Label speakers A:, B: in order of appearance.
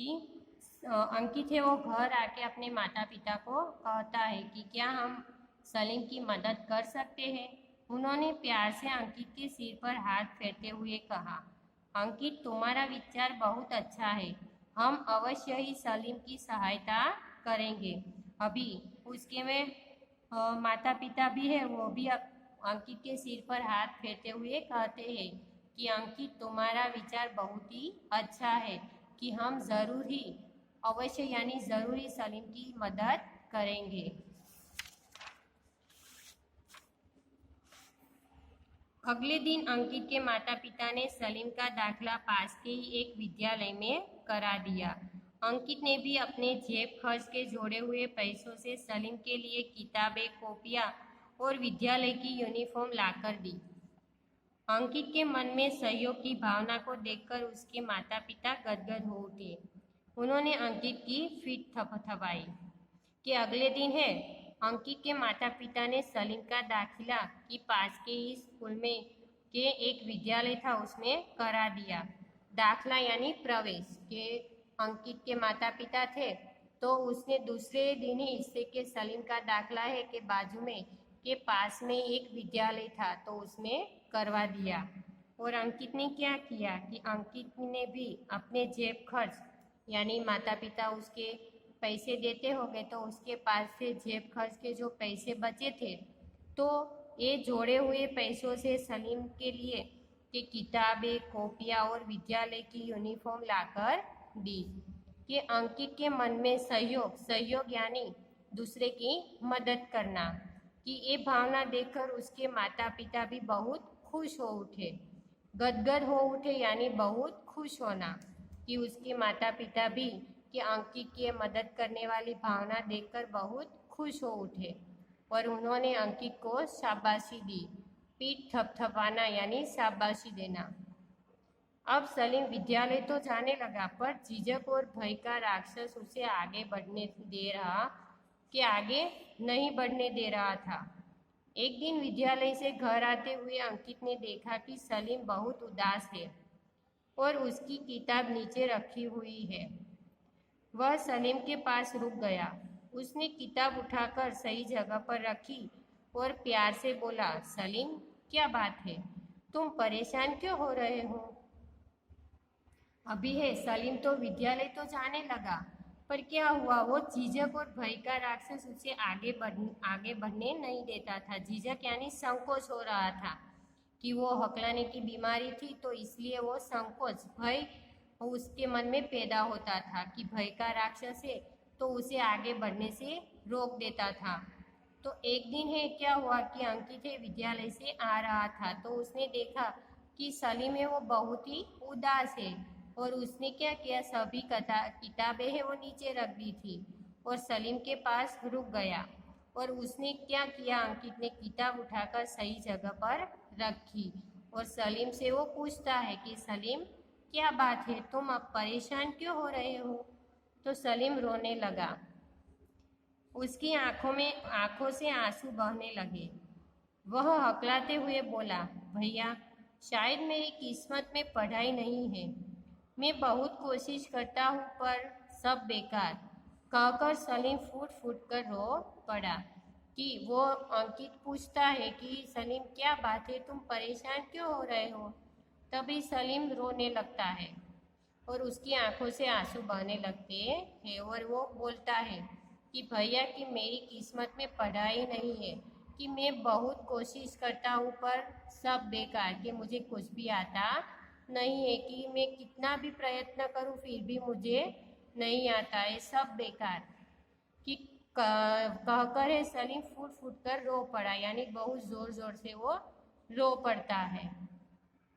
A: कि अंकित है वो घर आके अपने माता पिता को कहता है कि क्या हम सलीम की मदद कर सकते हैं। उन्होंने प्यार से अंकित के सिर पर हाथ फेरते हुए कहा, अंकित तुम्हारा विचार बहुत अच्छा है, हम अवश्य ही सलीम की सहायता करेंगे। अभी उसके में माता पिता भी है, वो भी अंकित के सिर पर हाथ फेरते हुए कहते हैं कि अंकित तुम्हारा विचार बहुत ही अच्छा है कि हम ज़रूर ही अवश्य यानी ज़रूर ही सलीम की मदद करेंगे। अगले दिन अंकित के माता पिता ने सलीम का दाखला पास के ही एक विद्यालय में करा दिया। अंकित ने भी अपने जेब खर्च के जोड़े हुए पैसों से सलीम के लिए किताबें, कॉपियाँ और विद्यालय की यूनिफॉर्म लाकर दी। अंकित के मन में सहयोग की भावना को देखकर उसके माता पिता गदगद हो उठे। उन्होंने अंकित की पीठ थपथपाई कि अगले दिन है। अंकित के माता पिता ने सलीम का दाखिला की पास के ही स्कूल में के एक विद्यालय था उसमें करा दिया। दाखला यानी प्रवेश के अंकित के माता पिता थे, तो उसने दूसरे दिन ही इससे के सलीम का दाखला है के बाजू में के पास में एक विद्यालय था तो उसमें करवा दिया। और अंकित ने क्या किया कि अंकित ने भी अपने जेब खर्च यानी माता पिता उसके पैसे देते हो गए तो उसके पास से जेब खर्च के जो पैसे बचे थे तो ये जोड़े हुए पैसों से सलीम के लिए कि किताबें, कॉपियाँ और विद्यालय की यूनिफॉर्म लाकर दी। कि अंकित के मन में सहयोग यानी दूसरे की मदद करना कि ये भावना देखकर उसके माता पिता भी बहुत खुश हो उठे, गदगद हो उठे यानी बहुत खुश होना कि उसके माता पिता भी कि अंकित की मदद करने वाली भावना देखकर बहुत खुश हो उठे और उन्होंने अंकित को शाबाशी दी। पीठ थपथपाना यानी शाबाशी देना। अब सलीम विद्यालय तो जाने लगा पर झिझक और भय का राक्षस उसे आगे नहीं बढ़ने दे रहा था। एक दिन विद्यालय से घर आते हुए अंकित ने देखा कि सलीम बहुत उदास है और उसकी किताब नीचे रखी हुई है। वह सलीम के पास रुक गया। उसने किताब उठाकर सही जगह पर रखी और प्यार से बोला, सलीम क्या बात है, तुम परेशान क्यों हो रहे हो? अभी है सलीम तो विद्यालय तो जाने लगा पर क्या हुआ? वो झिझक और भय का राक्षस उसे आगे बढ़ने नहीं देता था। झिझक यानी संकोच हो रहा था कि वो हकलाने की बीमारी थी तो इसलिए वो संकोच भय उसके मन में पैदा होता था कि भय का राक्षस है तो उसे आगे बढ़ने से रोक देता था। तो एक दिन है क्या हुआ कि अंकित है विद्यालय से आ रहा था तो उसने देखा कि सलीम है वो बहुत ही उदास है और उसने क्या किया, सभी किताबें है वो नीचे रख दी थी और सलीम के पास रुक गया और उसने क्या किया, अंकित ने किताब उठाकर सही जगह पर रखी और सलीम से वो पूछता है कि सलीम क्या बात है, तुम अब परेशान क्यों हो रहे हो? तो सलीम रोने लगा। उसकी आंखों से आंसू बहने लगे। वह हकलाते हुए बोला, भैया शायद मेरी किस्मत में पढ़ाई नहीं है, मैं बहुत कोशिश करता हूँ पर सब बेकार। कहकर सलीम फूट फूट कर रो पड़ा। कि वो अंकित पूछता है कि सलीम क्या बात है, तुम परेशान क्यों हो रहे हो? तभी सलीम रोने लगता है और उसकी आंखों से आंसू बहने लगते हैं और वो बोलता है कि भैया कि मेरी किस्मत में पढ़ाई नहीं है, कि मैं बहुत कोशिश करता हूँ पर सब बेकार, कि मुझे कुछ भी आता नहीं है, कि मैं कितना भी प्रयत्न करूँ फिर भी मुझे नहीं आता है, सब बेकार। कि कहकर सलीम फूट फूट कर रो पड़ा यानी बहुत जोर जोर से वो रो पड़ता है।